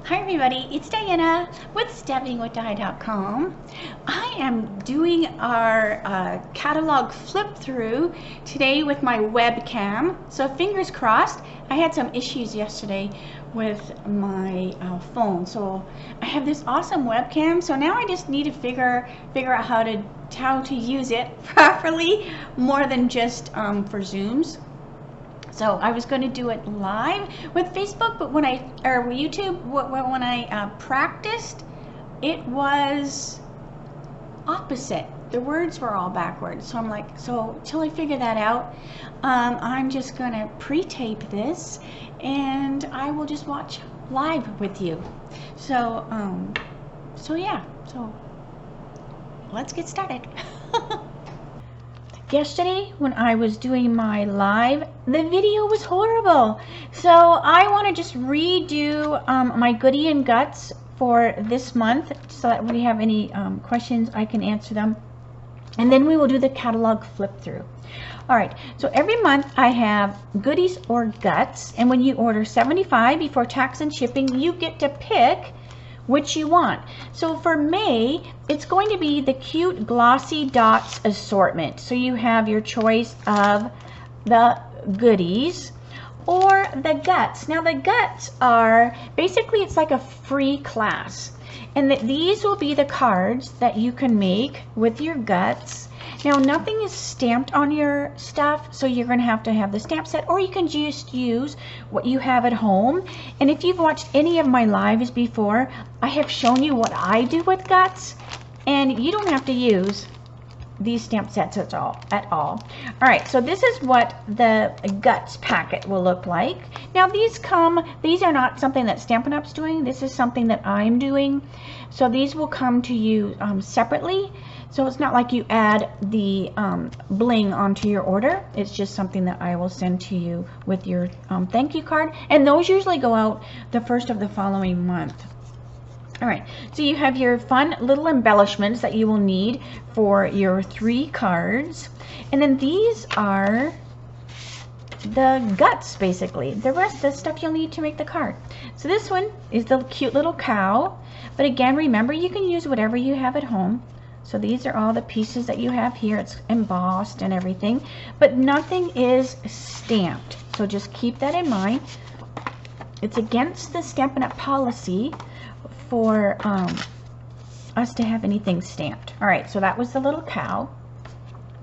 Hi everybody, it's Diana with StampingWithDi.com. I am doing our catalog flip through today with my webcam. So fingers crossed. I had some issues yesterday with my phone, so I have this awesome webcam. So now I just need to figure out how to use it properly, more than just for Zooms. So I was going to do it live with Facebook, but when YouTube, when I practiced, it was opposite. The words were all backwards. So I'm like, so till I figure that out, I'm just going to pre-tape this, and I will just watch live with you. So, yeah. So let's get started. Yesterday when I was doing my live, the video was horrible. So I want to just redo my goodie and guts for this month, so that when you have any questions, I can answer them. And then we will do the catalog flip through. Alright, so every month I have goodies or guts, and when you order $75 before tax and shipping, you get to pick which you want. So for May, it's going to be the cute glossy dots assortment. So you have your choice of the goodies or the guts. Now the guts are basically, it's like a free class, and these will be the cards that you can make with your guts. Now nothing is stamped on your stuff, so you're going to have the stamp set, or you can just use what you have at home. And if you've watched any of my lives before, I have shown you what I do with guts, and you don't have to use these stamp sets at all. Alright, so this is what the guts packet will look like. Now these are not something that Stampin' Up's doing. This is something that I'm doing. So these will come to you separately. So it's not like you add the bling onto your order. It's just something that I will send to you with your thank you card. And those usually go out the first of the following month. Alright, so you have your fun little embellishments that you will need for your 3 cards. And then these are the guts, basically. The rest, the stuff you'll need to make the card. So this one is the cute little cow. But again, remember, you can use whatever you have at home. So these are all the pieces that you have here. It's embossed and everything, but nothing is stamped. So just keep that in mind. It's against the Stampin' Up policy for us to have anything stamped. All right, so that was the little cow.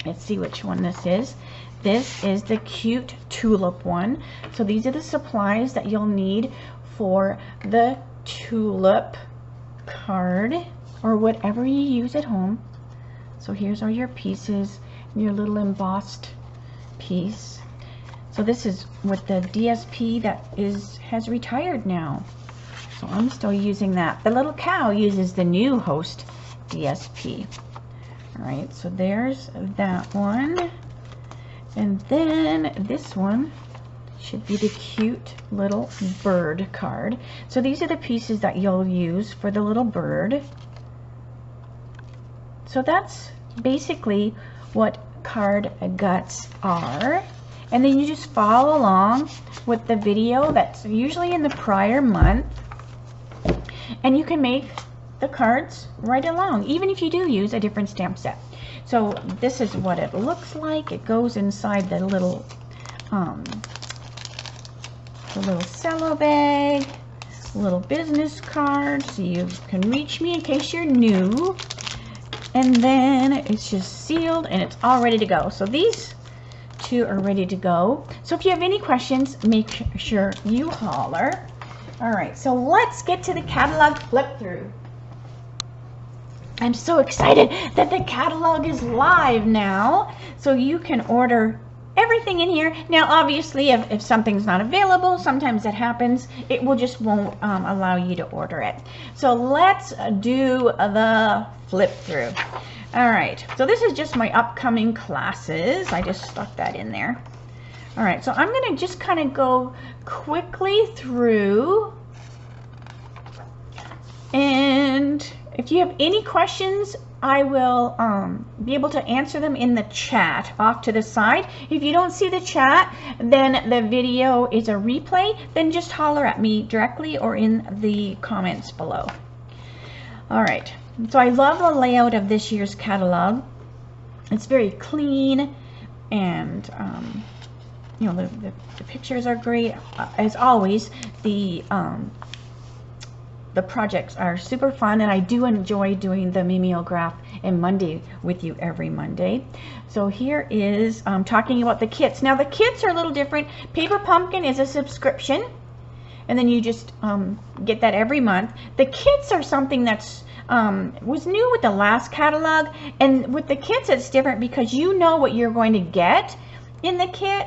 Let's see which one this is. This is the cute tulip one. So these are the supplies that you'll need for the tulip card, or whatever you use at home. So here's all your pieces, your little embossed piece. So this is with the DSP that has retired now. So I'm still using that. The little cow uses the new host DSP. Alright, so there's that one. And then this one should be the cute little bird card. So these are the pieces that you'll use for the little bird. So that's basically what card guts are. And then you just follow along with the video that's usually in the prior month. And you can make the cards right along, even if you do use a different stamp set. So this is what it looks like. It goes inside the little cello bag, little business card, so you can reach me in case you're new. And then it's just sealed and it's all ready to go. So these 2 are ready to go. So if you have any questions, make sure you holler. Alright, so let's get to the catalog flip through. I'm so excited that the catalog is live now. So you can order everything in here. Now obviously if something's not available, sometimes that happens, it will just won't allow you to order it. So let's do the flip through. Alright, so this is just my upcoming classes. I just stuck that in there. Alright, so I'm going to just kind of go quickly through, and if you have any questions, I will be able to answer them in the chat off to the side. If you don't see the chat, then the video is a replay. Then just holler at me directly or in the comments below. All right, so I love the layout of this year's catalog. It's very clean, and you know, the pictures are great. As always, the projects are super fun, and I do enjoy doing the mimeograph and Monday with you every Monday. So here is talking about the kits. Now the kits are a little different. Paper Pumpkin is a subscription, and then you just get that every month. The kits are something that's was new with the last catalog, and with the kits it's different because you know what you're going to get in the kit,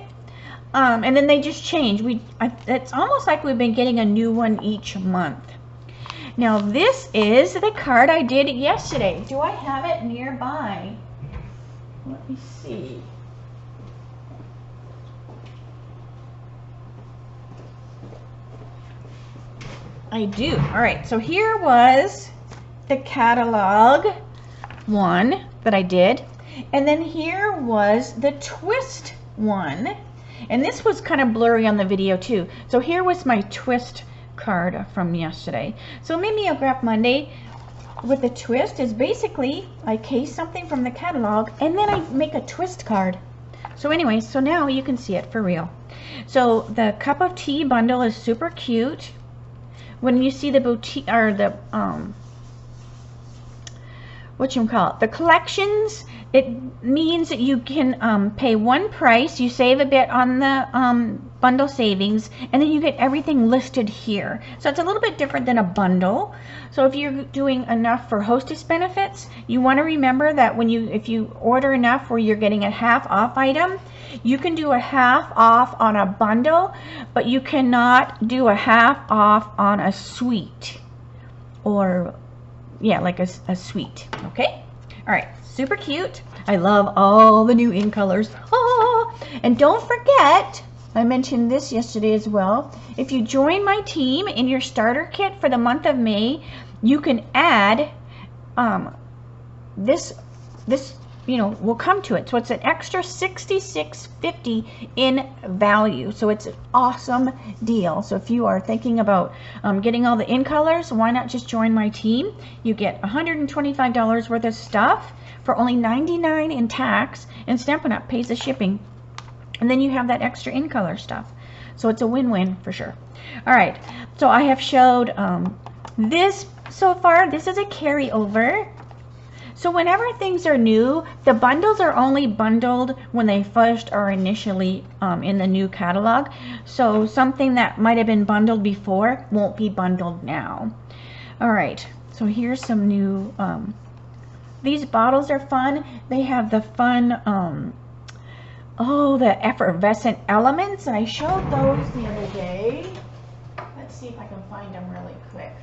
and then they just change. It's almost like we've been getting a new one each month. Now this is the card I did yesterday. Do I have it nearby? Let me see. I do. All right, so here was the catalog one that I did, and then here was the twist one, and this was kind of blurry on the video too. So here was my twist card from yesterday. So Mimeograph Monday with the twist is basically I case something from the catalog and then I make a twist card. So anyway, so now you can see it for real. So the cup of tea bundle is super cute. When you see the boutique or the the collections, it means that you can pay one price, you save a bit on the bundle savings, and then you get everything listed here. So it's a little bit different than a bundle. So if you're doing enough for hostess benefits, you want to remember that when if you order enough where you're getting a half off item, you can do a half off on a bundle, but you cannot do a half off on a suite, or yeah, like a suite. Okay, all right, super cute. I love all the new in colors. Oh, and don't forget, I mentioned this yesterday as well, if you join my team in your starter kit for the month of May, you can add this you know, will come to it. So it's an extra $66.50 in value. So it's an awesome deal. So if you are thinking about getting all the in colors, why not just join my team? You get $125 worth of stuff for only $99 in tax, and Stampin' Up! Pays the shipping. And then you have that extra in color stuff. So it's a win-win for sure. All right, so I have showed this so far. This is a carryover. So whenever things are new, the bundles are only bundled when they first are initially in the new catalog. So something that might have been bundled before won't be bundled now. All right, so here's some new, these bottles are fun. They have the fun, oh, the Effervescent Elements, and I showed those the other day. Let's see if I can find them really quick.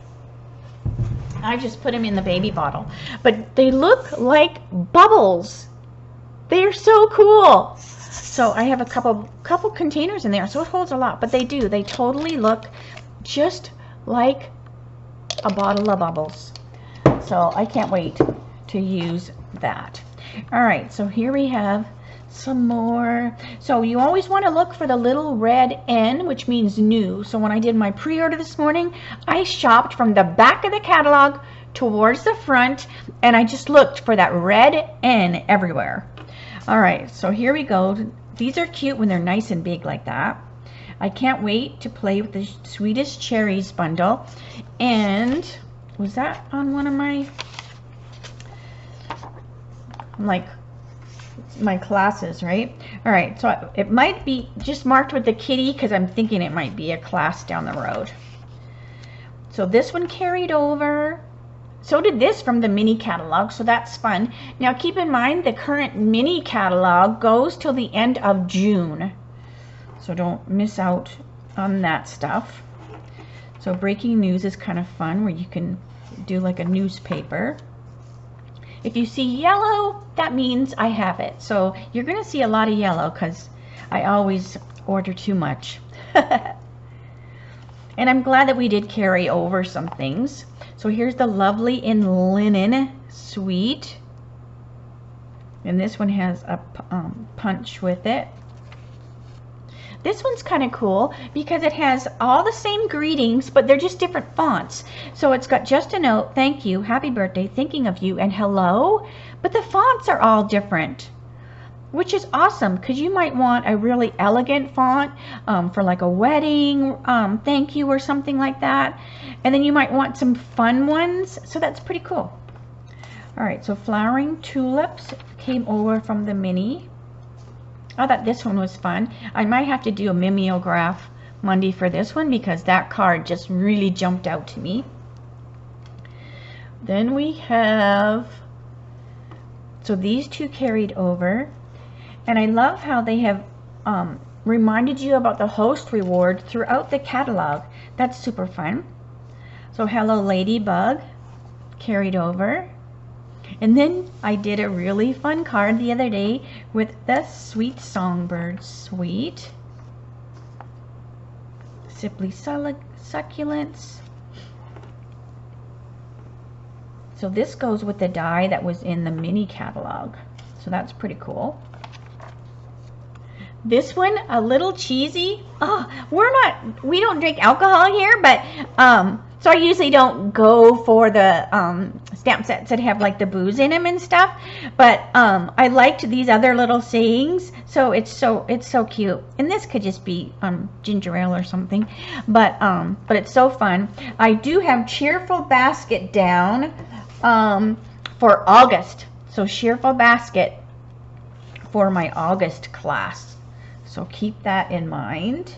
I just put them in the baby bottle, but they look like bubbles. They are so cool. So I have a couple containers in there, so it holds a lot, but they do. They totally look just like a bottle of bubbles. So I can't wait to use that. All right, so here we have some more. So you always want to look for the little red N, which means new. So when I did my pre-order this morning, I shopped from the back of the catalog towards the front, and I just looked for that red N everywhere. All right, so here we go. These are cute when they're nice and big like that. I can't wait to play with the Swedish Cherries bundle. And was that on one of my, like, my classes, right? All right, so it might be just marked with the kitty because I'm thinking it might be a class down the road. So this one carried over. So did this from the mini catalog, so that's fun. Now keep in mind the current mini catalog goes till the end of June. So don't miss out on that stuff. So breaking news is kind of fun, where you can do like a newspaper. If you see yellow, that means I have it. So you're going to see a lot of yellow because I always order too much. And I'm glad that we did carry over some things. So here's the Lovely in Linen Suite. And this one has a punch with it. This one's kind of cool because it has all the same greetings, but they're just different fonts. So it's got just a note, thank you, happy birthday, thinking of you, and hello. But the fonts are all different, which is awesome because you might want a really elegant font for like a wedding thank you or something like that. And then you might want some fun ones. So that's pretty cool. All right, so Flowering Tulips came over from the mini. I thought this one was fun. I might have to do a mimeograph Monday for this one because that card just really jumped out to me. Then we have, so these two carried over. And I love how they have reminded you about the host reward throughout the catalog. That's super fun. So Hello Ladybug carried over. And then I did a really fun card the other day with the Sweet Songbird. Sweet. Simply Succulents. So this goes with the die that was in the mini catalog. So that's pretty cool. This one, a little cheesy. Oh, we don't drink alcohol here, but so I usually don't go for the stamp sets that have like the booze in them and stuff. But I liked these other little sayings, so it's so cute. And this could just be ginger ale or something, but it's so fun. I do have Cheerful Basket down for August. So Cheerful Basket for my August class. So keep that in mind.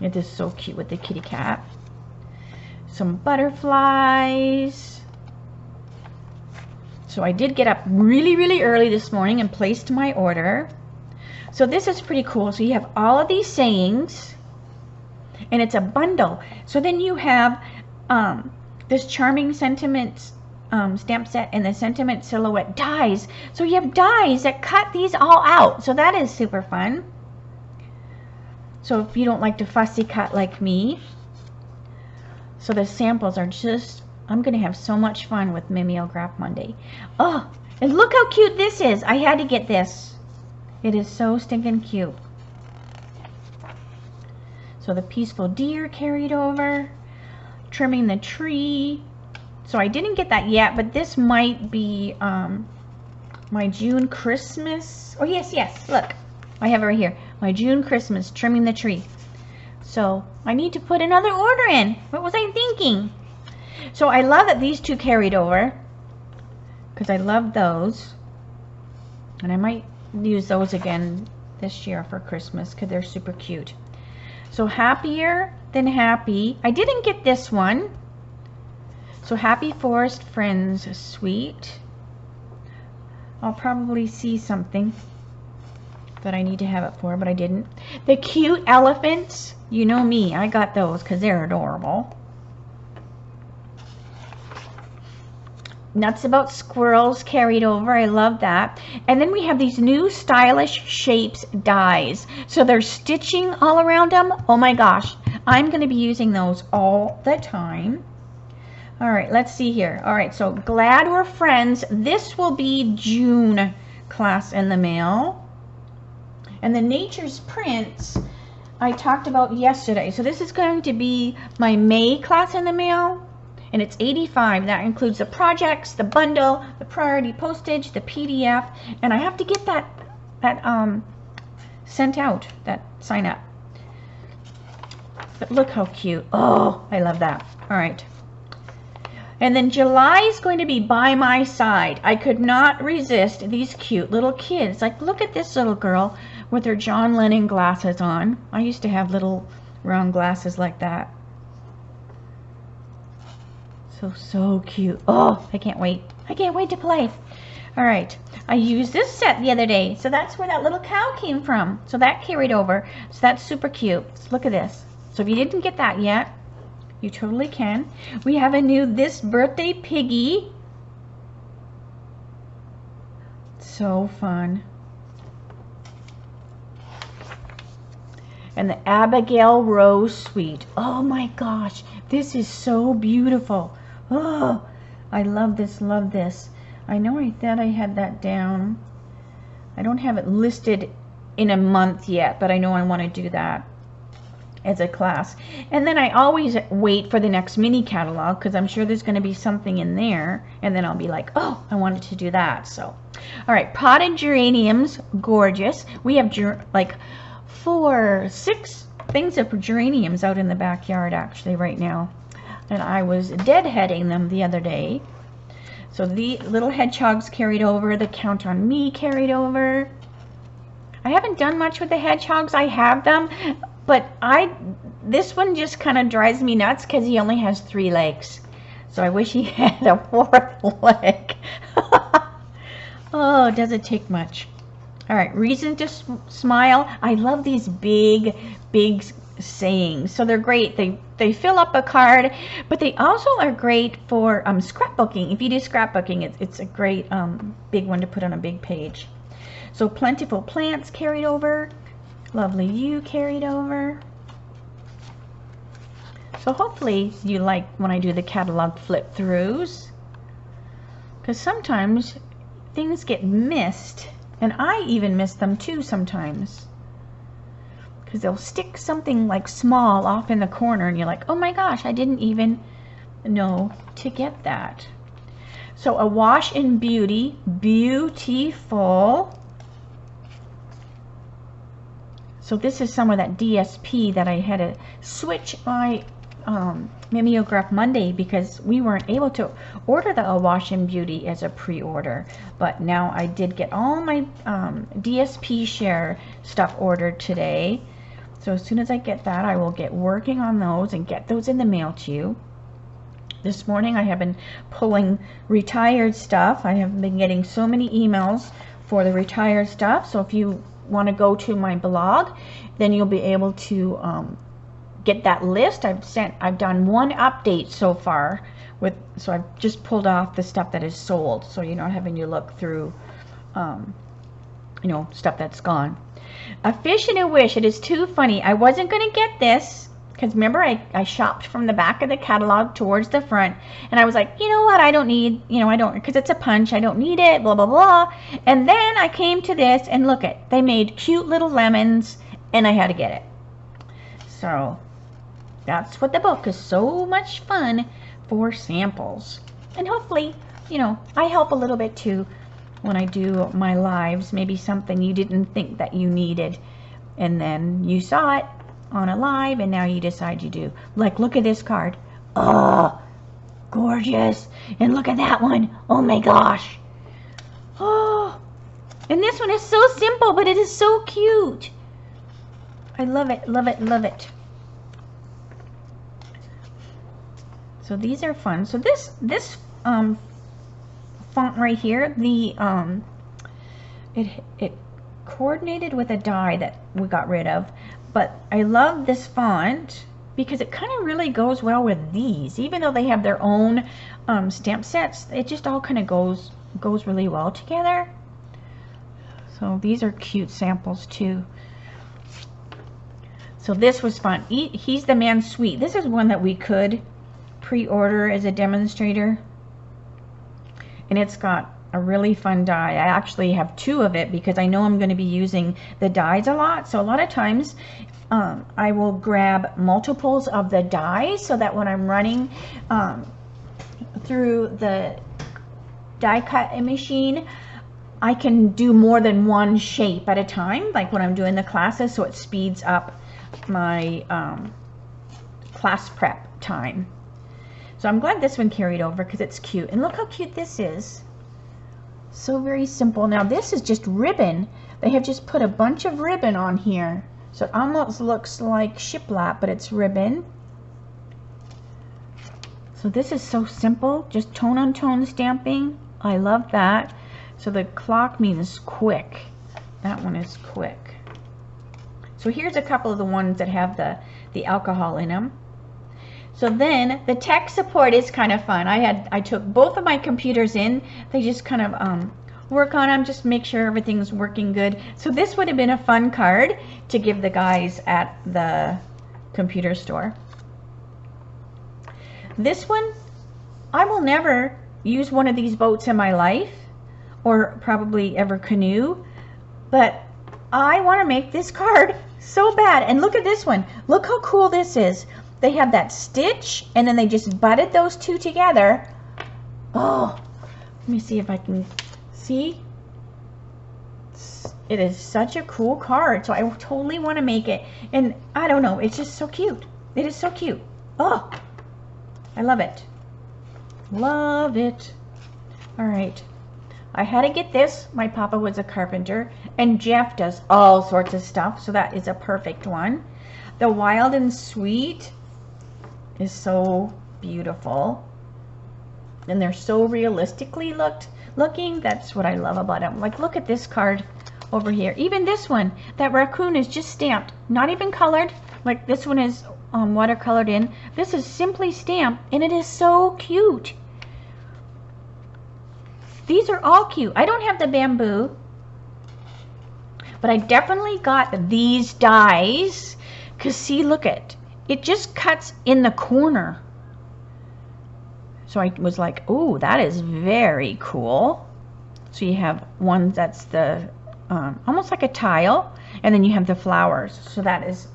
It is so cute with the kitty cat. Some butterflies. So I did get up really, really early this morning and placed my order. So this is pretty cool. So you have all of these sayings and it's a bundle. So then you have this Charming Sentiments stamp set and the Sentiment Silhouette dies. So you have dies that cut these all out. So that is super fun. So if you don't like to fussy cut like me. So the samples are just, I'm going to have so much fun with Mimeograph Monday. Oh, and look how cute this is. I had to get this. It is so stinking cute. So the Peaceful Deer carried over. Trimming the Tree. So I didn't get that yet, but this might be my June Christmas. Oh, yes, look. I have it right here. My June Christmas, Trimming the Tree. So I need to put another order in. What was I thinking? So I love that these two carried over because I love those. And I might use those again this year for Christmas because they're super cute. So Happier Than Happy. I didn't get this one. So Happy Forest Friends Suite. I'll probably see something that I need to have it for, but I didn't. The Cute Elephants. You know me. I got those because they're adorable. Nuts About Squirrels carried over. I love that. And then we have these new Stylish Shapes dies. So they're stitching all around them. Oh my gosh. I'm going to be using those all the time. All right, let's see here. All right, so Glad We're Friends. This will be June class in the mail. And the Nature's Prints I talked about yesterday. So this is going to be my May class in the mail. And it's $85. That includes the projects, the bundle, the priority postage, the PDF. And I have to get that sent out, that sign up. But look how cute. Oh, I love that. All right. And then July is going to be By My Side. I could not resist these cute little kids. Like, look at this little girl with her John Lennon glasses on. I used to have little round glasses like that. So cute. Oh, I can't wait. I can't wait to play. All right. I used this set the other day. So that's where that little cow came from. So that carried over. So that's super cute. So look at this. So if you didn't get that yet, you totally can. We have a new This Birthday Piggy. So fun. And the Abigail Rose Suite. Oh my gosh. This is so beautiful. Oh, I love this, love this. I know I thought I had that down. I don't have it listed in a month yet, but I know I want to do that as a class. And then I always wait for the next mini catalog because I'm sure there's going to be something in there, and then I'll be like, oh, I wanted to do that. So all right, potted geraniums, gorgeous. We have like 6 things of geraniums out in the backyard actually right now, and I was deadheading them the other day. So the little hedgehogs carried over, the Count on Me carried over. I haven't done much with the hedgehogs. I have them, but this one just kind of drives me nuts because he only has 3 legs. So I wish he had a 4th leg. Oh, does it take much? All right, reason to smile. I love these big sayings. So they're great. They fill up a card, but they also are great for scrapbooking. If you do scrapbooking, it's a great big one to put on a big page. So plentiful plants carried over. Lovely you carried over. So hopefully you like when I do the catalog flip throughs, because sometimes things get missed, and I even miss them too sometimes, because they'll stick something like small off in the corner and you're like, oh my gosh, I didn't even know to get that. So a wash in beauty, beautiful. So this is some of that DSP that I had to switch my Mimeograph Monday because we weren't able to order the Awash in Beauty as a pre-order. But now I did get all my DSP share stuff ordered today. So as soon as I get that, I will get working on those and get those in the mail to you. This morning I have been pulling retired stuff. I have been getting so many emails for the retired stuff. So if you want to go to my blog, then you'll be able to get that list. I've done 1 update so far so I've just pulled off the stuff that is sold, so you're not having to look through stuff that's gone. A fish and a wish. It is too funny. I wasn't going to get this because remember I shopped from the back of the catalog towards the front, and I was like, you know what, I don't need, because it's a punch, I don't need it, blah blah blah. And then I came to this, and look it, they made cute little lemons, and I had to get it. So that's what the book is, so much fun for samples. And hopefully, I help a little bit too when I do my lives. Maybe something you didn't think that you needed, and then you saw it on a live, and now you decide you do. Like, look at this card. Oh, gorgeous. And look at that one. Oh my gosh. Oh, and this one is so simple, but it is so cute. I love it, love it, love it. So these are fun. So this font right here, it coordinated with a die that we got rid of, but I love this font because it kind of really goes well with these, even though they have their own stamp sets. It just all kind of goes really well together. So these are cute samples too. So this was fun. He's the Man Sweet. This is one that we could pre-order as a demonstrator, and it's got a really fun die. I actually have 2 of it because I know I'm going to be using the dies a lot. So a lot of times I will grab multiples of the dies so that when I'm running through the die cut machine, I can do more than one shape at a time, like when I'm doing the classes, so it speeds up my class prep time. So I'm glad this one carried over because it's cute. And look how cute this is. So very simple. Now this is just ribbon. They have just put a bunch of ribbon on here. So it almost looks like shiplap, but it's ribbon. So this is so simple. Just tone on tone stamping. I love that. So the clock means quick. That one is quick. So here's a couple of the ones that have the alcohol in them. So then the tech support is kind of fun. I took both of my computers in. They just kind of work on them, just make sure everything's working good. So this would have been a fun card to give the guys at the computer store. This one, I will never use one of these boats in my life, or probably ever canoe. but I want to make this card so bad. And look at this one. Look how cool this is. They have that stitch, and then they just butted those two together. Oh, let me see if I can see. It is such a cool card, so I totally want to make it. And I don't know, it's just so cute. It is so cute. Oh, I love it. Love it. All right. I had to get this. My papa was a carpenter, and Jeff does all sorts of stuff, so that is a perfect one. The Wild and Sweet is so beautiful, and they're so realistically looking. That's what I love about them. Like, look at this card over here. Even this one, that raccoon is just stamped, not even colored. Like this one is watercolored in. This is simply stamped, and it is so cute. These are all cute. I don't have the bamboo, but I definitely got these dies, because see, look at it, just cuts in the corner. So I was like, oh, that is very cool. So you have one that's the almost like a tile, and then you have the flowers. So that is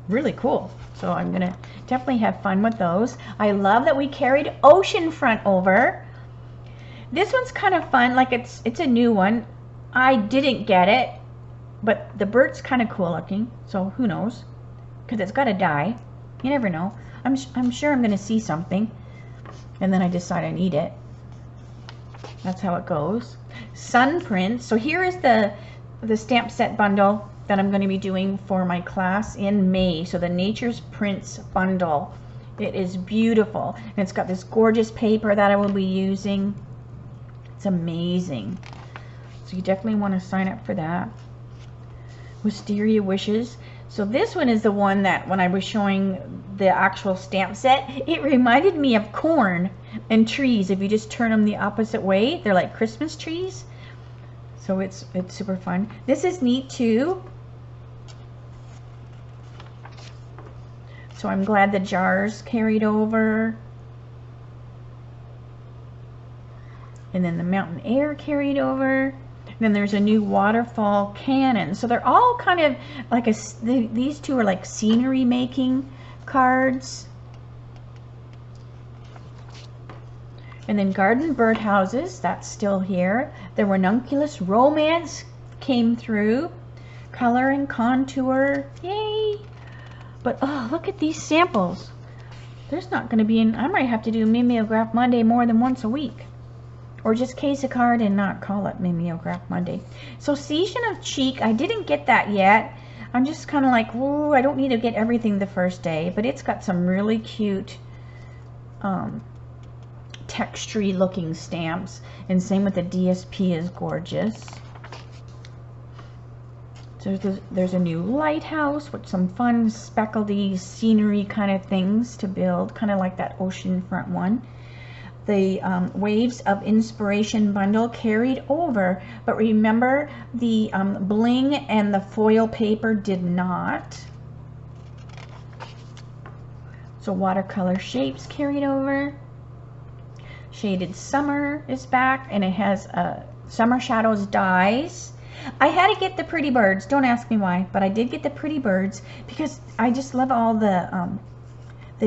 really cool. So I'm gonna definitely have fun with those. I love that we carried Oceanfront over. This one's kind of fun. Like it's a new one. I didn't get it, but the bird's kind of cool looking. So who knows? Because it's got to die. You never know. I'm sure I'm gonna see something, and then I decide I need it. That's how it goes. Sun prints. So here is the stamp set bundle that I'm going to be doing for my class in May. So the Nature's Prints bundle. It is beautiful. And it's got this gorgeous paper that I will be using. It's amazing. So you definitely want to sign up for that. Wisteria Wishes. So this one is the one that when I was showing the actual stamp set, it reminded me of corn and trees. If you just turn them the opposite way, they're like Christmas trees. So it's super fun. This is neat too. So I'm glad the jars carried over. And then the mountain air carried over. And then there's a new waterfall cannon. So they're all kind of like these two are like scenery making cards. And then garden birdhouses, that's still here. The ranunculus romance came through. Color and contour, yay! But oh, look at these samples. There's not going to be I might have to do Mimeograph Monday more than once a week. Or just case a card and not call it Mimeograph Monday. So Season of Cheek, I didn't get that yet. I'm just kind of like, whoa, I don't need to get everything the first day. But it's got some really cute textury looking stamps. And same with the DSP is gorgeous. So there's a new lighthouse with some fun speckledy scenery kind of things to build. Kind of like that oceanfront one. The Waves of Inspiration bundle carried over, but remember the bling and the foil paper did not. So watercolor shapes carried over. Shaded Summer is back, and it has Summer Shadows dies. I had to get the Pretty Birds. Don't ask me why, but I did get the Pretty Birds because I just love all the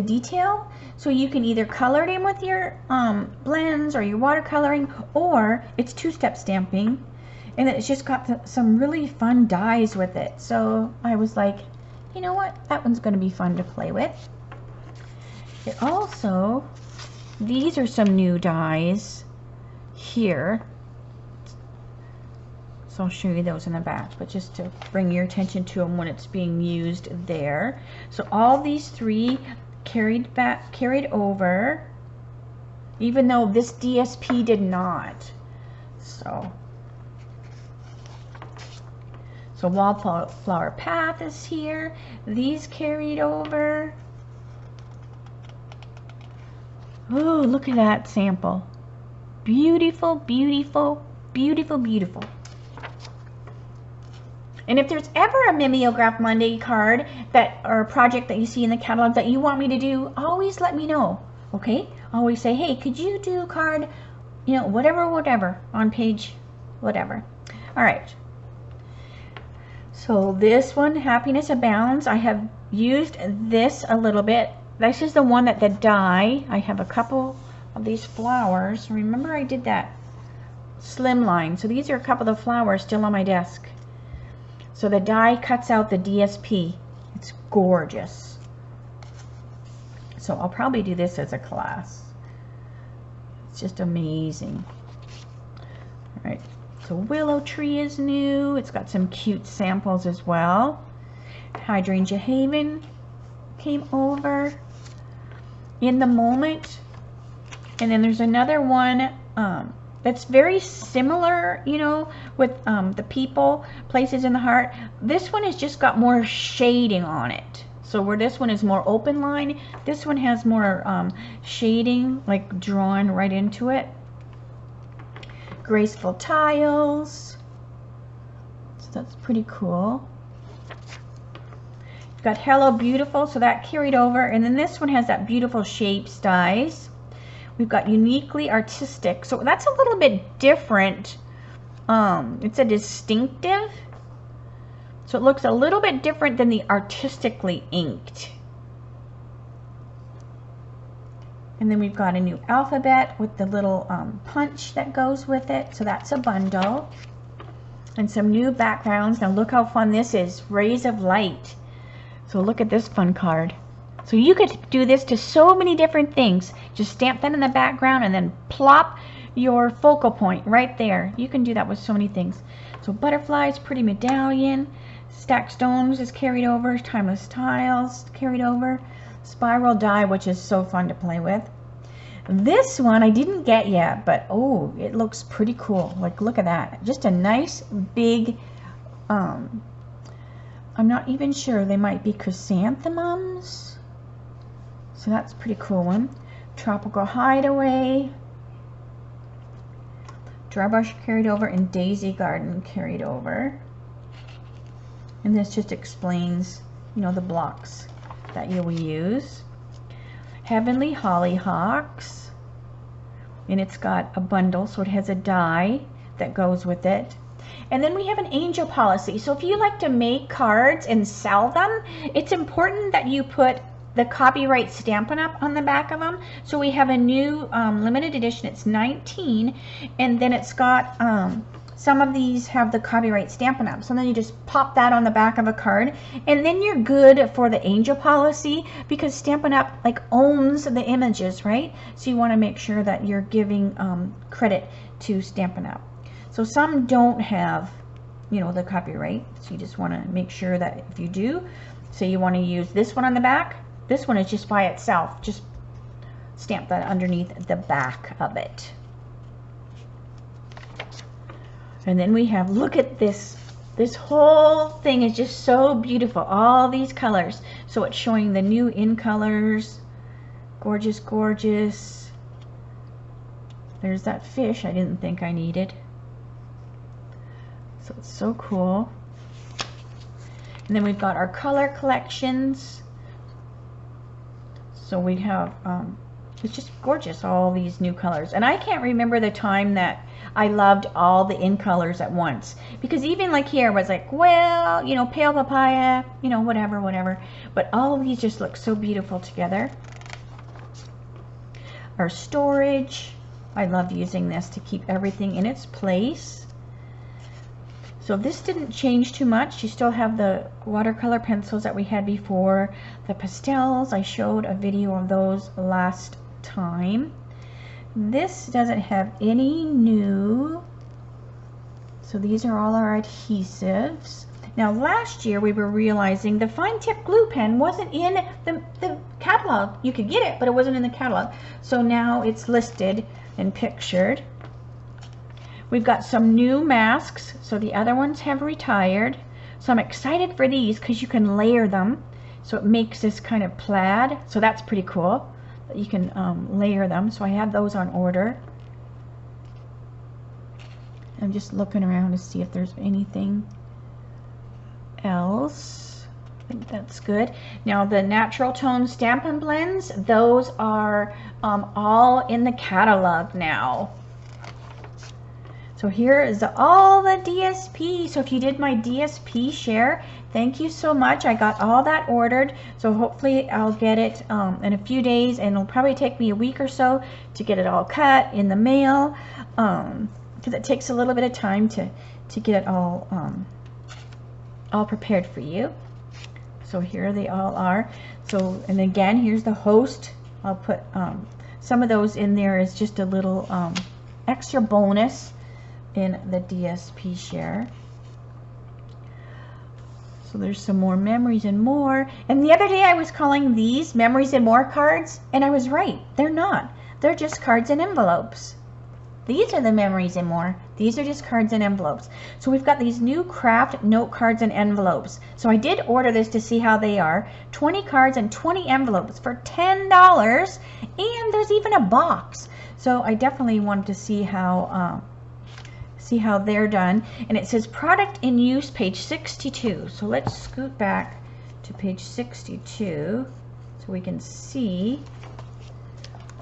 detail. So you can either color it in with your blends or your watercoloring, or it's two-step stamping, and it's just got some really fun dies with it. So I was like, you know what, that one's going to be fun to play with. It also, these are some new dies here. So I'll show you those in the back, but just to bring your attention to them when it's being used there. So all these three carried over, even though this DSP did not. So Wallflower Path is here. These carried over. Oh, look at that sample. Beautiful, beautiful, beautiful, beautiful. And if there's ever a Mimeograph Monday card or a project that you see in the catalog that you want me to do, always let me know, okay? Always say, hey, could you do a card, you know, whatever, on page, whatever. All right. So this one, Happiness Abounds, I have used this a little bit. This is the one that the die, I have a couple of these flowers. Remember I did that slimline. So these are a couple of flowers still on my desk. So the die cuts out the DSP. It's gorgeous. So I'll probably do this as a class. It's just amazing. All right. So Willow Tree is new. It's got some cute samples as well. Hydrangea Haven came over. In the Moment. And then there's another one that's very similar, you know, with the people, places in the heart. This one has just got more shading on it. So where this one is more open line, this one has more shading, like drawn right into it. Graceful Tiles. So that's pretty cool. You've got Hello Beautiful, so that carried over. And then this one has that beautiful shapes dies. We've got Uniquely Artistic. So that's a little bit different. It's a distinctive. So it looks a little bit different than the Artistically Inked. And then we've got a new alphabet with the little punch that goes with it. So that's a bundle. And some new backgrounds. Now look how fun this is. Rays of Light. So look at this fun card. So you could do this to so many different things. Just stamp that in the background and then plop your focal point right there. You can do that with so many things. So Butterflies, Pretty Medallion. Stacked Stones is carried over. Timeless Tiles carried over. Spiral Die, which is so fun to play with. This one I didn't get yet, but oh, it looks pretty cool. Like, look at that. Just a nice big, I'm not even sure, they might be chrysanthemums. So that's a pretty cool one. Tropical Hideaway. Dry Brush carried over and Daisy Garden carried over. And this just explains, you know, the blocks that you will use. Heavenly Hollyhocks, and it's got a bundle, so it has a die that goes with it. And then we have an angel policy. So if you like to make cards and sell them, it's important that you put the copyright Stampin' Up on the back of them. So we have a new limited edition. It's 19, and then it's got some of these have the copyright Stampin' Up. So then you just pop that on the back of a card, and then you're good for the angel policy, because Stampin' Up like owns the images, right? So you want to make sure that you're giving credit to Stampin' Up. So some don't have, you know, the copyright. So you just want to make sure that if you do, so you want to use this one on the back. This one is just by itself. Just stamp that underneath the back of it. And then we have, look at this. This whole thing is just so beautiful. All these colors. So it's showing the new in colors. Gorgeous, gorgeous. There's that fish I didn't think I needed. So it's so cool. And then we've got our color collections. So we have, it's just gorgeous, all these new colors. And I can't remember the time that I loved all the in colors at once, because even like here was like, well, you know, Pale Papaya, you know, whatever, but all of these just look so beautiful together. Our storage, I love using this to keep everything in its place. So this didn't change too much. You still have the watercolor pencils that we had before. The pastels, I showed a video of those last time. This doesn't have any new. So these are all our adhesives. Now last year we were realizing the fine tip glue pen wasn't in the catalog. You could get it, but it wasn't in the catalog. So now it's listed and pictured. We've got some new masks. So the other ones have retired. So I'm excited for these because you can layer them. So it makes this kind of plaid. So that's pretty cool. You can layer them. So I have those on order. I'm just looking around to see if there's anything else. I think that's good. Now the Natural Tone Stampin' Blends, those are all in the catalog now. So here is all the DSP. So if you did my DSP share, thank you so much. I got all that ordered. So hopefully I'll get it in a few days, and it'll probably take me a week or so to get it all cut in the mail, because it takes a little bit of time to get it all prepared for you. So here they all are. So, and again, here's the host. I'll put some of those in there as just a little extra bonus in the DSP share. So there's some more memories and more. And the other day I was calling these memories and more cards, and I was right. They're not. They're just cards and envelopes. These are the memories and more. These are just cards and envelopes. So we've got these new craft note cards and envelopes. So I did order this to see how they are. 20 cards and 20 envelopes for $10, and there's even a box. So I definitely wanted to see how they're done. And it says product in use, page 62. So let's scoot back to page 62 so we can see.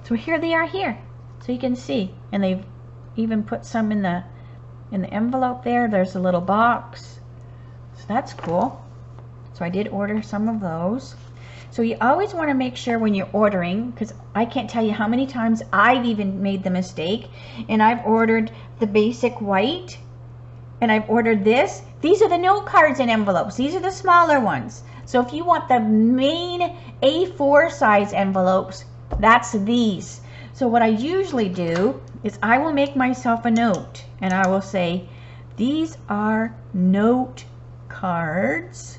So here they are here. So you can see, and they've even put some in the envelope there. There's a little box. So that's cool. So I did order some of those. So you always want to make sure when you're ordering, because I can't tell you how many times I've even made the mistake, and I've ordered the basic white, and I've ordered this. These are the note cards and envelopes. These are the smaller ones. So if you want the main A4 size envelopes, that's these. So what I usually do is I will make myself a note, and I will say, these are note cards,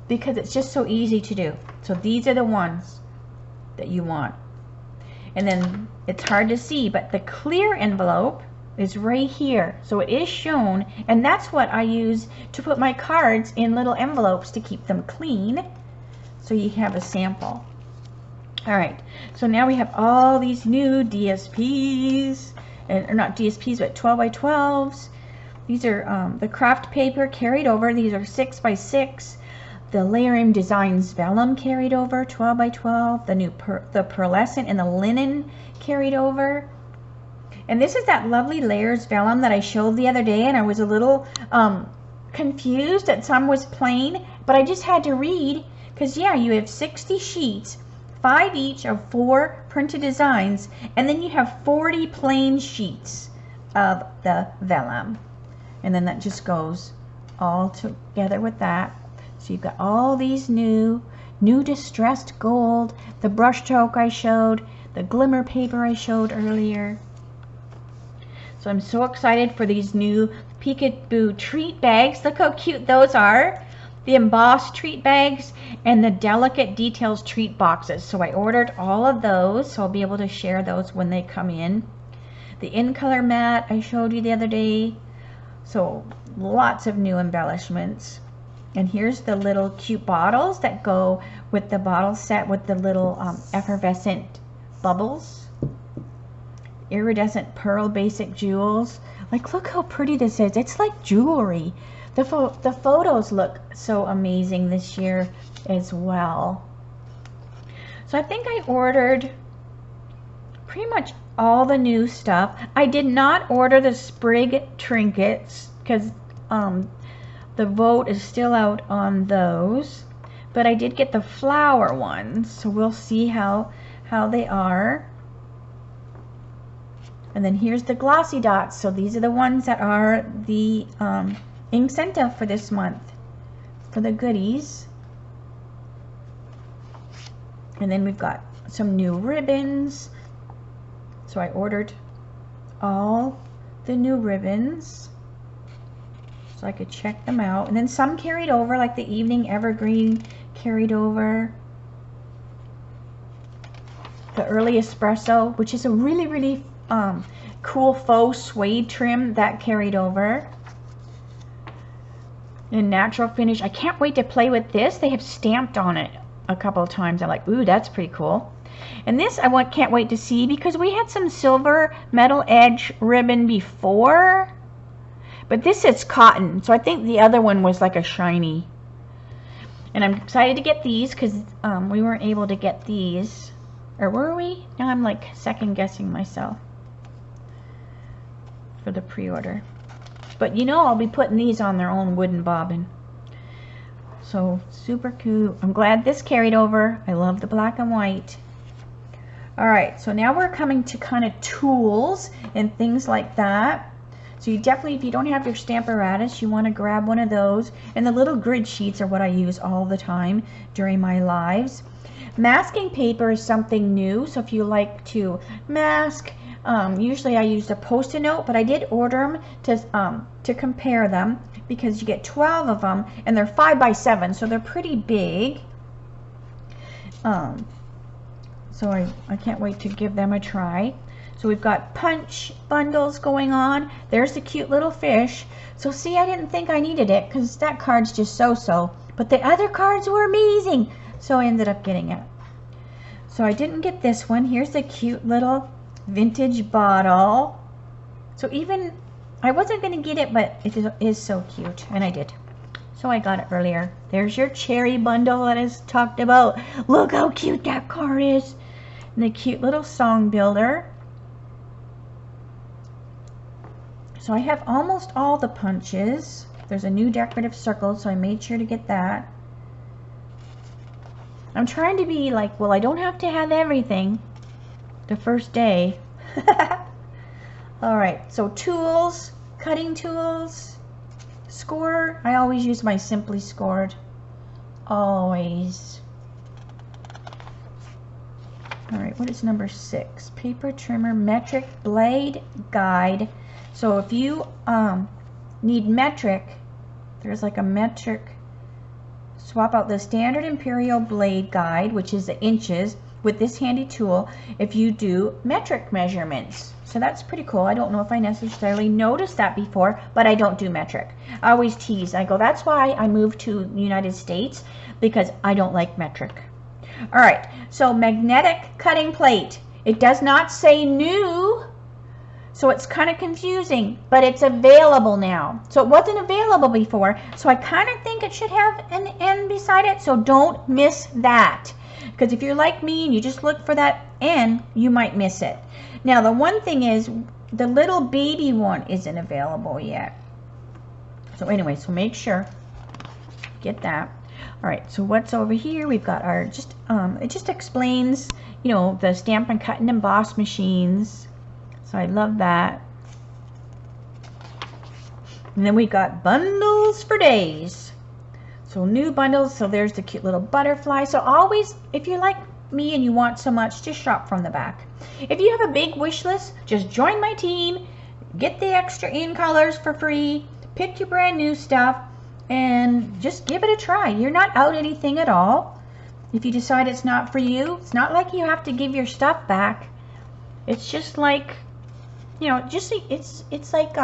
because it's just so easy to do. So these are the ones that you want. And then it's hard to see, but the clear envelope is right here. So it is shown, and that's what I use to put my cards in little envelopes to keep them clean. So you have a sample. All right, so now we have all these new DSPs, or not DSPs, but 12 by 12s. These are the craft paper carried over. These are 6 by 6. The Layering Designs vellum carried over, 12 by 12. The new the pearlescent and the linen carried over. And this is that lovely layers vellum that I showed the other day, and I was a little confused that some was plain, but I just had to read, because yeah, you have 60 sheets, 5 each of 4 printed designs, and then you have 40 plain sheets of the vellum, and then that just goes all together with that. So you've got all these new distressed gold, the brush stroke I showed, the glimmer paper I showed earlier. So I'm so excited for these new Peekaboo treat bags. Look how cute those are. The embossed treat bags and the delicate details treat boxes. So I ordered all of those, so I'll be able to share those when they come in. The in color mat I showed you the other day. So lots of new embellishments. And here's the little cute bottles that go with the bottle set with the little effervescent bubbles. Iridescent pearl basic jewels. Like, look how pretty this is. It's like jewelry. The photos look so amazing this year as well. So I think I ordered pretty much all the new stuff. I did not order the sprig trinkets because the vote is still out on those. But I did get the flower ones, so we'll see how they are. And then here's the glossy dots. So these are the ones that are the incentive for this month for the goodies. And then we've got some new ribbons. So I ordered all the new ribbons so I could check them out. And then some carried over, like the Evening Evergreen carried over. The Early Espresso, which is a really cool faux suede trim, that carried over. And natural finish. I can't wait to play with this. They have stamped on it a couple of times. I'm like, ooh, that's pretty cool. And this I can't wait to see, because we had some silver metal edge ribbon before, but this is cotton, so I think the other one was like a shiny. And I'm excited to get these because we weren't able to get these, or were we? Now I'm like second guessing myself. for the pre-order. But you know I'll be putting these on their own wooden bobbin. So super cute. I'm glad this carried over. I love the black and white. Alright, so now we're coming to kind of tools and things like that. So you definitely, if you don't have your Stamparatus, you want to grab one of those. And the little grid sheets are what I use all the time during my lives. Masking paper is something new, so if you like to mask, usually I used a Post-it note, but I did order them to compare them because you get 12 of them and they're 5 by 7, so they're pretty big. So I can't wait to give them a try. So we've got punch bundles going on. There's the cute little fish. So see, I didn't think I needed it because that card's just so-so. But the other cards were amazing. So I ended up getting it. So I didn't get this one. Here's the cute little vintage bottle. So even, I wasn't going to get it, but it is so cute. And I did. So I got it earlier. There's your cherry bundle that is talked about. Look how cute that card is. And the cute little song builder. So I have almost all the punches. There's a new decorative circle, so I made sure to get that. I'm trying to be like, well, I don't have to have everything the first day. Alright, so tools, cutting tools, score. I always use my Simply Scored. Always. Alright, what is number 6? Paper trimmer, metric, blade, guide. So if you need metric, there's like a metric, swap out the standard imperial blade guide, which is the inches, with this handy tool if you do metric measurements. So that's pretty cool. I don't know if I necessarily noticed that before, but I don't do metric. I always tease. I go, that's why I moved to the United States, because I don't like metric. All right, so magnetic cutting plate. It does not say new. So it's kind of confusing, but it's available now. So it wasn't available before, so I kind of think it should have an N beside it, so don't miss that. Because if you're like me and you just look for that N, you might miss it. Now the one thing is, the little baby one isn't available yet. So anyway, so make sure, get that. Alright, so what's over here? We've got our, it just explains, you know, the Stampin' Cut and Emboss machines. So I love that. And then we got bundles for days. So new bundles. So there's the cute little butterfly. So always, if you're like me and you want so much, just shop from the back. If you have a big wish list, just join my team. Get the extra in colors for free. Pick your brand new stuff. And just give it a try. You're not out anything at all. If you decide it's not for you, it's not like you have to give your stuff back. It's just like, you know, just it's like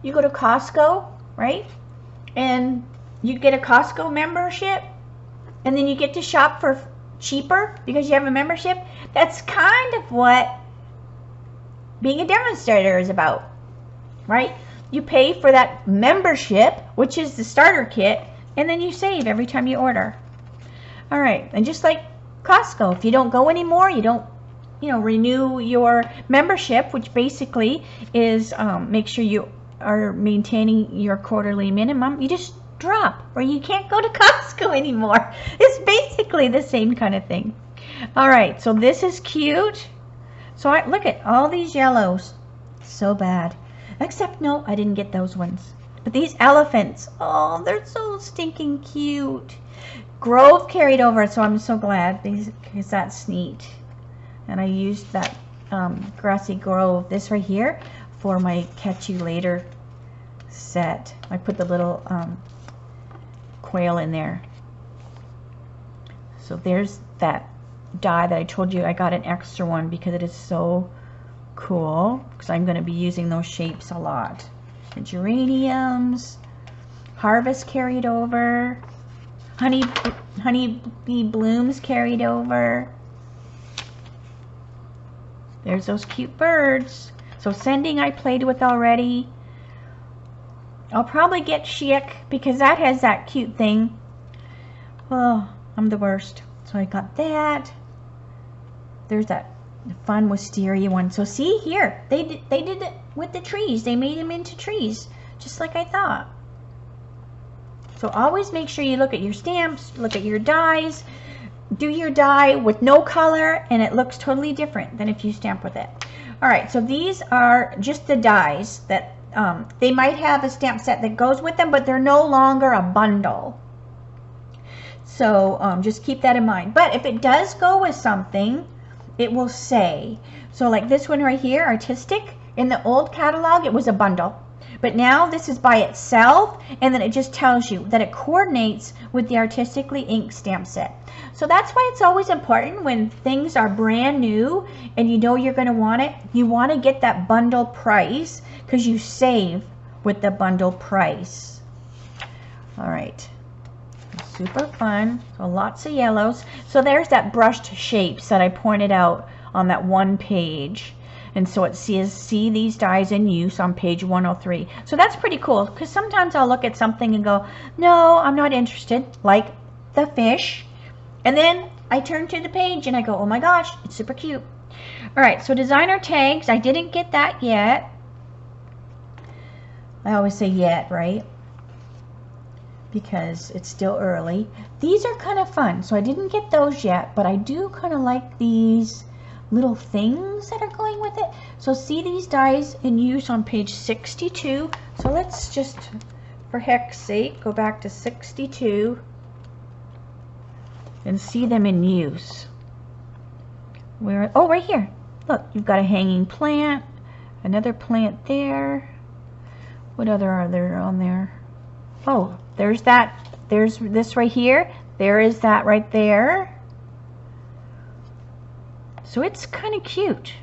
you go to Costco, right? And you get a Costco membership, and then you get to shop for cheaper because you have a membership. That's kind of what being a demonstrator is about, right? You pay for that membership, which is the starter kit, and then you save every time you order. All right, and just like Costco, if you don't go anymore, you don't, you know, renew your membership, which basically is make sure you are maintaining your quarterly minimum. You just drop, or you can't go to Costco anymore. It's basically the same kind of thing. All right, so this is cute. So look at all these yellows. So bad. Except, no, I didn't get those ones. But these elephants, oh, they're so stinking cute. Grove carried over, so I'm so glad because that's neat. And I used that Grassy Grove, this right here, for my Catch You Later set. I put the little quail in there. So there's that die that I told you I got an extra one because it is so cool, because I'm going to be using those shapes a lot. The geraniums, Harvest carried over, Honeybee Blooms carried over. There's those cute birds. So Sending I played with already. I'll probably get Chic because that has that cute thing. Oh, I'm the worst. So I got that. There's that fun Wisteria one. So see here, they did with the trees. They made them into trees, just like I thought. So always make sure you look at your stamps, look at your dies. Do your die with no color, and it looks totally different than if you stamp with it. All right, so these are just the dies that they might have a stamp set that goes with them, but they're no longer a bundle. So just keep that in mind. But if it does go with something, it will say. So like this one right here, Artistic, in the old catalog, it was a bundle. But now this is by itself, and then it just tells you that it coordinates with the Artistically Inked stamp set. So that's why it's always important when things are brand new and you know you're going to want it, you want to get that bundle price because you save with the bundle price. All right. Super fun. So lots of yellows. So there's that brushed shapes that I pointed out on that one page. And so it says, see these dies in use on page 103. So that's pretty cool, because sometimes I'll look at something and go, no, I'm not interested, like the fish. And then I turn to the page and I go, oh my gosh, it's super cute. All right, so designer tags, I didn't get that yet. I always say yet, right? Because it's still early. These are kind of fun, so I didn't get those yet, but I do kind of like these little things that are going with it. So see these dies in use on page 62. So let's just, for heck's sake, go back to 62 and see them in use. Where? Oh, right here. Look, you've got a hanging plant, another plant there. What other are there on there? Oh, there's that. There's this right here. There is that right there. So it's kind of cute.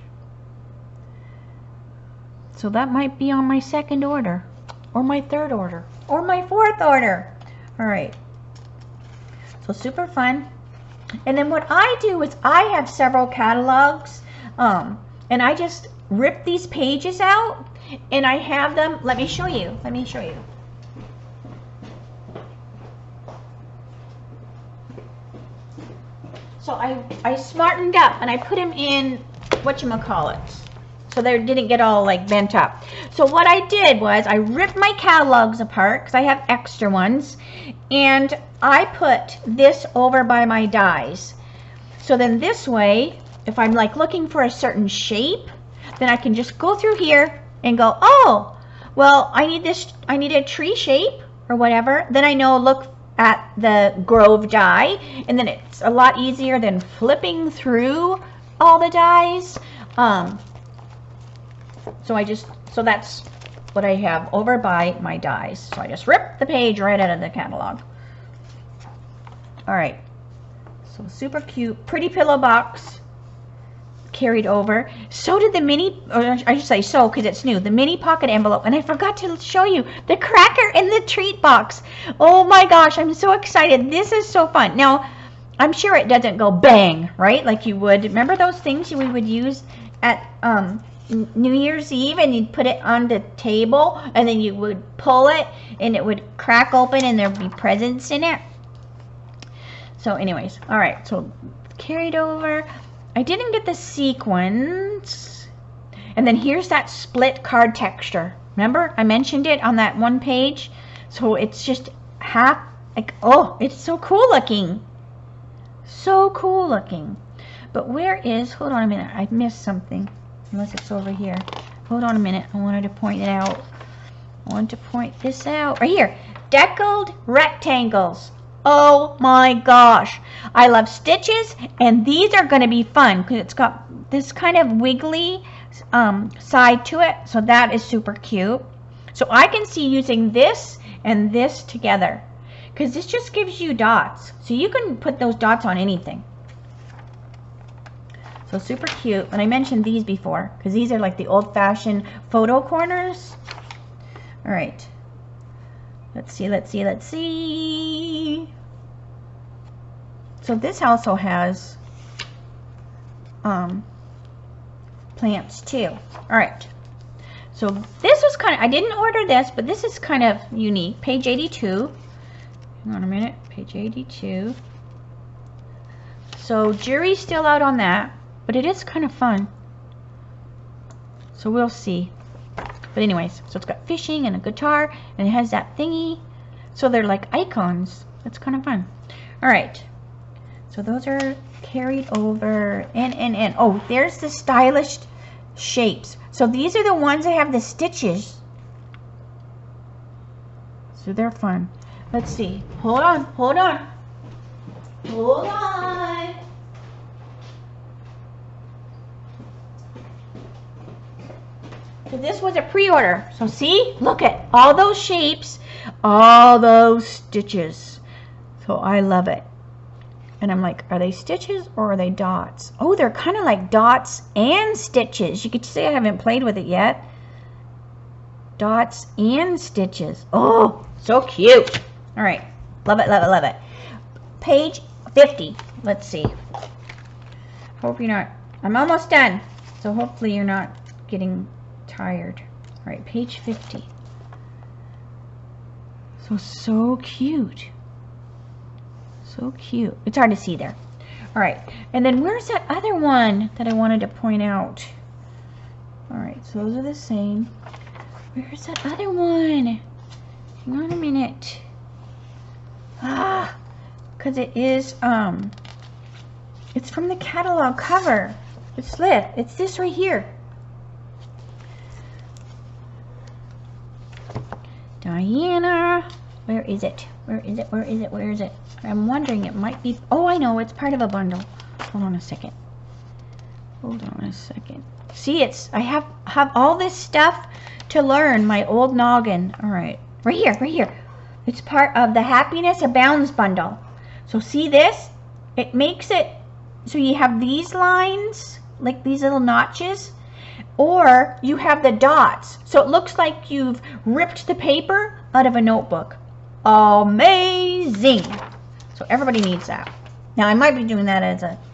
So that might be on my second order, or my third order, or my fourth order. All right. So super fun. And then what I do is I have several catalogs, and I just rip these pages out, and I have them. Let me show you. Let me show you. So I smartened up and I put them in whatchamacallit, so they didn't get all like bent up. So what I did was I ripped my catalogs apart because I have extra ones, and I put this over by my dies. So then this way, if I'm like looking for a certain shape, then I can just go through here and go, oh, well, I need this, I need a tree shape or whatever. Then I know, look at the Grove die, and then it's a lot easier than flipping through all the dies. So that's what I have over by my dies. So I just rip the page right out of the catalog. All right, so super cute, pretty pillow box carried over. So did the mini, or I should say so because it's new, the mini pocket envelope. And I forgot to show you the cracker in the treat box. Oh my gosh, I'm so excited. This is so fun. Now, I'm sure it doesn't go bang, right? Like you would, remember those things we would use at New Year's Eve, and you'd put it on the table and then you would pull it and it would crack open and there'd be presents in it. So anyways, all right, so carried over. I didn't get the sequins. And then here's that split card texture. Remember, I mentioned it on that one page. So it's just half, like, oh, it's so cool looking. So cool looking. But where is, hold on a minute, I missed something. Unless it's over here. Hold on a minute, I wanted to point it out. I want to point this out. Right here, Deckled Rectangles. Oh my gosh, I love stitches, and these are going to be fun because it's got this kind of wiggly side to it, so that is super cute. So I can see using this and this together because this just gives you dots, so you can put those dots on anything. So super cute, and I mentioned these before because these are like the old-fashioned photo corners. All right. Let's see, let's see, let's see. So this also has plants too. All right. So this was kind of, I didn't order this, but this is kind of unique. Page 82. Hang on a minute. Page 82. So jury's still out on that, but it is kind of fun. So we'll see. But anyways, so it's got fishing and a guitar, and it has that thingy. So they're like icons. That's kind of fun. All right. So those are carried over. And oh, there's the stylish shapes. So these are the ones that have the stitches. So they're fun. Let's see. Hold on. Hold on. Hold on. So this was a pre-order. So see, look at all those shapes, all those stitches. So I love it. And I'm like, are they stitches or are they dots? Oh, they're kind of like dots and stitches. You could see I haven't played with it yet. Dots and stitches. Oh, so cute. All right. Love it, love it, love it. Page 50. Let's see. Hope you're not. I'm almost done. So hopefully you're not getting tired. All right, page 50. So cute. So cute. It's hard to see there. All right, and then where's that other one that I wanted to point out? All right, so those are the same. Where's that other one? Hang on a minute. Because it is, it's from the catalog cover. It's lit. It's this right here. Diana, where is it? Where is it? Where is it? Where is it? I'm wondering, it might be, oh, I know, it's part of a bundle. Hold on a second. Hold on a second. See, it's, I have all this stuff to learn, my old noggin. All right, right here, right here. It's part of the Happiness Abounds bundle. So see this? It makes it so you have these lines, like these little notches, or you have the dots. So it looks like you've ripped the paper out of a notebook. Amazing. So everybody needs that. Now I might be doing that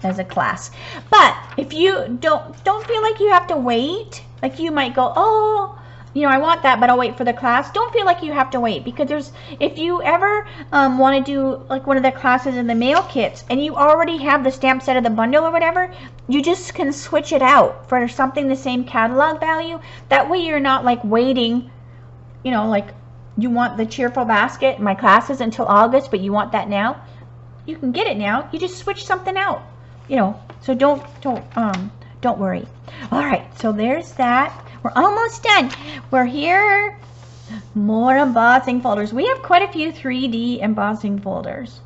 as a class. But if you don't feel like you have to wait, like you might go, oh, you know, I want that, but I'll wait for the class. Don't feel like you have to wait, because if you ever want to do like one of the classes in the mail kits and you already have the stamp set of the bundle or whatever, you just can switch it out for something the same catalog value. That way you're not like waiting, you know, like you want the cheerful basket, my classes until August, but you want that now. You can get it now. You just switch something out, you know. So don't worry. All right, so there's that. We're almost done. We're here. More embossing folders. We have quite a few 3D embossing folders.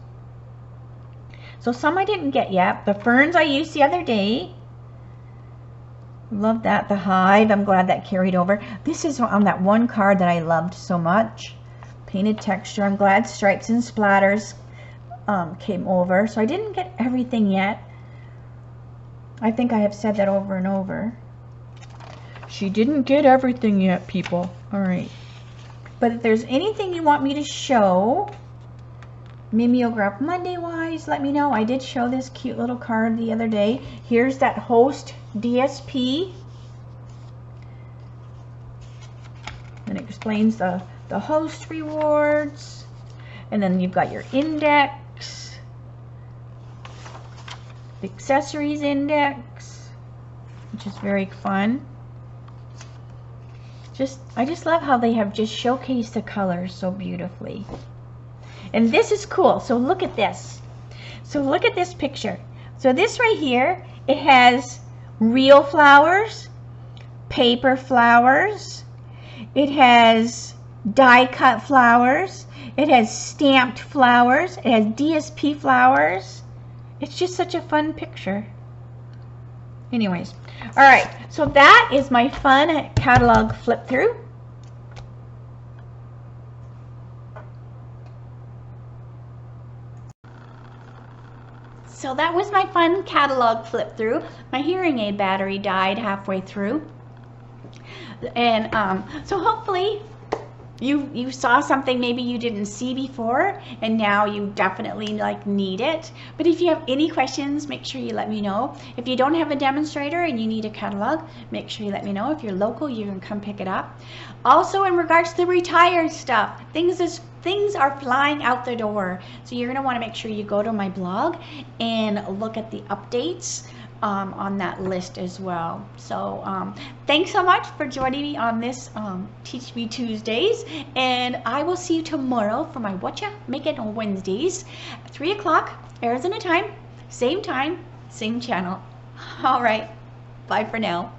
So some I didn't get yet. The ferns I used the other day. Love that. The hive. I'm glad that carried over. This is on that one card that I loved so much. Painted texture. I'm glad stripes and splatters came over. So I didn't get everything yet. I think I have said that over and over. She didn't get everything yet, people. All right. But if there's anything you want me to show, Mimeograph Monday wise, let me know. I did show this cute little card the other day. Here's that host DSP. And it explains the host rewards. And then you've got your index, the accessories index, which is very fun. I just love how they have just showcased the colors so beautifully. And this is cool. So look at this. So look at this picture. So this right here, it has real flowers, paper flowers, it has die cut flowers, it has stamped flowers, it has DSP flowers. It's just such a fun picture. Anyways, all right, so that is my fun catalog flip through. So that was my fun catalog flip through. My hearing aid battery died halfway through. And so hopefully you saw something maybe you didn't see before, and now you definitely like need it. But if you have any questions, make sure you let me know. If you don't have a demonstrator and you need a catalog, make sure you let me know. If you're local, you can come pick it up. Also, in regards to the retired stuff, things are flying out the door. So you're going to want to make sure you go to my blog and look at the updates. on that list as well. So thanks so much for joining me on this Teach Me Tuesdays, and I will see you tomorrow for my Whatcha Making on Wednesdays, 3 o'clock Arizona time, same channel. All right, bye for now.